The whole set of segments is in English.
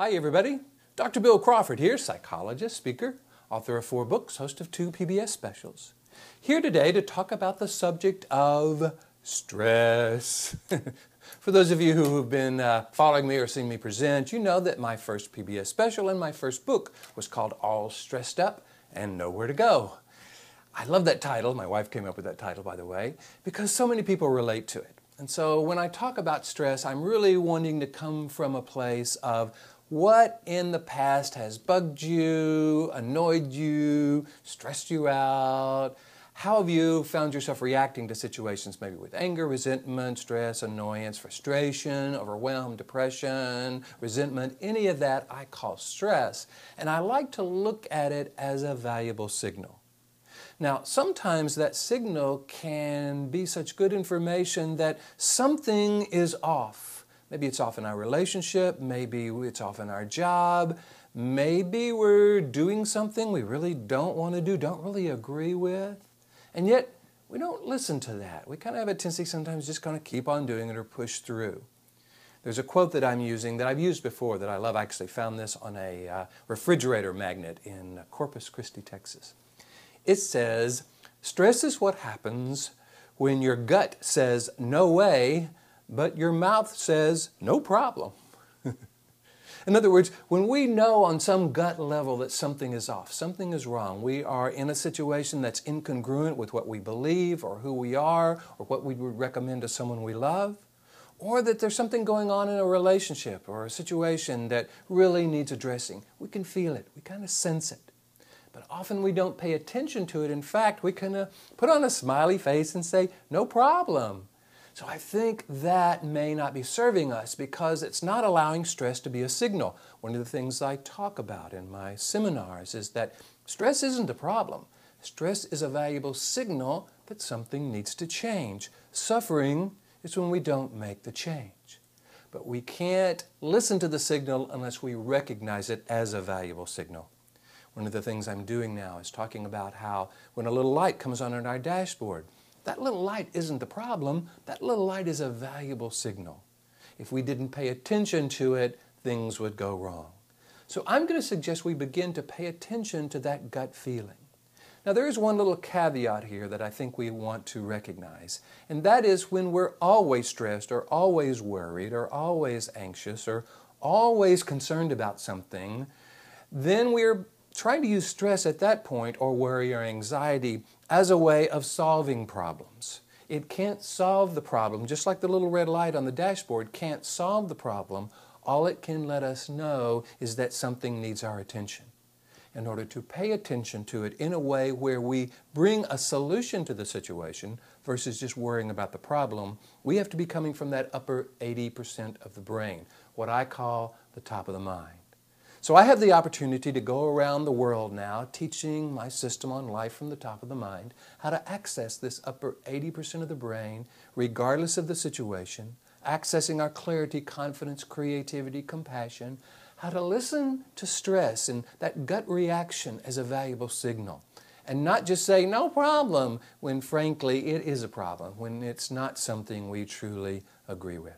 Hi everybody, Dr. Bill Crawford here, psychologist, speaker, author of 4 books, host of 2 PBS specials. Here today to talk about the subject of stress. For those of you who have been following me or seen me present, you know that my first PBS special and my first book was called All Stressed Up and Nowhere to Go. I love that title, my wife came up with that title by the way, because so many people relate to it. And so when I talk about stress, I'm really wanting to come from a place of what in the past has bugged you, annoyed you, stressed you out. How have you found yourself reacting to situations maybe with anger, resentment, stress, annoyance, frustration, overwhelm, depression, resentment, any of that I call stress. And I like to look at it as a valuable signal. Now, sometimes that signal can be such good information that something is off. Maybe it's off in our relationship, maybe it's off in our job, maybe we're doing something we really don't want to do, don't really agree with, and yet we don't listen to that. We kind of have a tendency sometimes just kind of keep on doing it or push through. There's a quote that I'm using that I've used before that I love. I actually found this on a refrigerator magnet in Corpus Christi, Texas. It says, "Stress is what happens when your gut says no way, but your mouth says no problem." In other words, when we know on some gut level that something is off, something is wrong, we are in a situation that's incongruent with what we believe or who we are or what we would recommend to someone we love, or that there's something going on in a relationship or a situation that really needs addressing, we can feel it, we kind of sense it. But often we don't pay attention to it. In fact, we kind of put on a smiley face and say, no problem. So I think that may not be serving us because it's not allowing stress to be a signal. One of the things I talk about in my seminars is that stress isn't a problem. Stress is a valuable signal that something needs to change. Suffering is when we don't make the change. But we can't listen to the signal unless we recognize it as a valuable signal. One of the things I'm doing now is talking about how when a little light comes on our dashboard, that little light isn't the problem, that little light is a valuable signal. If we didn't pay attention to it, things would go wrong. So I'm going to suggest we begin to pay attention to that gut feeling. Now there is one little caveat here that I think we want to recognize, and that is when we're always stressed or always worried or always anxious or always concerned about something, then we're trying to use stress at that point, or worry or anxiety, as a way of solving problems. It can't solve the problem, just like the little red light on the dashboard can't solve the problem. All it can let us know is that something needs our attention. In order to pay attention to it in a way where we bring a solution to the situation versus just worrying about the problem, we have to be coming from that upper 80% of the brain, what I call the top of the mind. So I have the opportunity to go around the world now teaching my system on life from the top of the mind, how to access this upper 80% of the brain regardless of the situation, accessing our clarity, confidence, creativity, compassion, how to listen to stress and that gut reaction as a valuable signal, and not just say no problem when frankly it is a problem, when it's not something we truly agree with.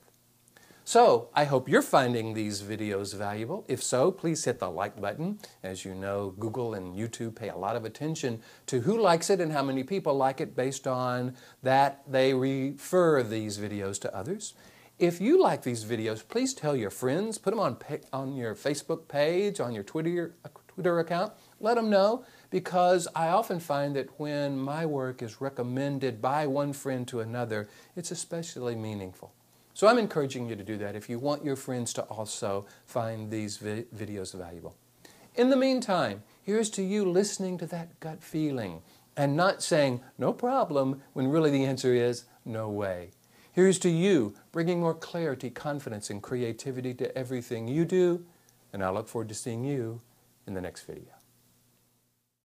So, I hope you're finding these videos valuable. If so, please hit the like button. As you know, Google and YouTube pay a lot of attention to who likes it and how many people like it. Based on that, they refer these videos to others. If you like these videos, please tell your friends. Put them on your Facebook page, on your Twitter account. Let them know, because I often find that when my work is recommended by one friend to another, it's especially meaningful. So I'm encouraging you to do that if you want your friends to also find these videos valuable. In the meantime, here's to you listening to that gut feeling and not saying, no problem, when really the answer is, no way. Here's to you bringing more clarity, confidence, and creativity to everything you do, and I look forward to seeing you in the next video.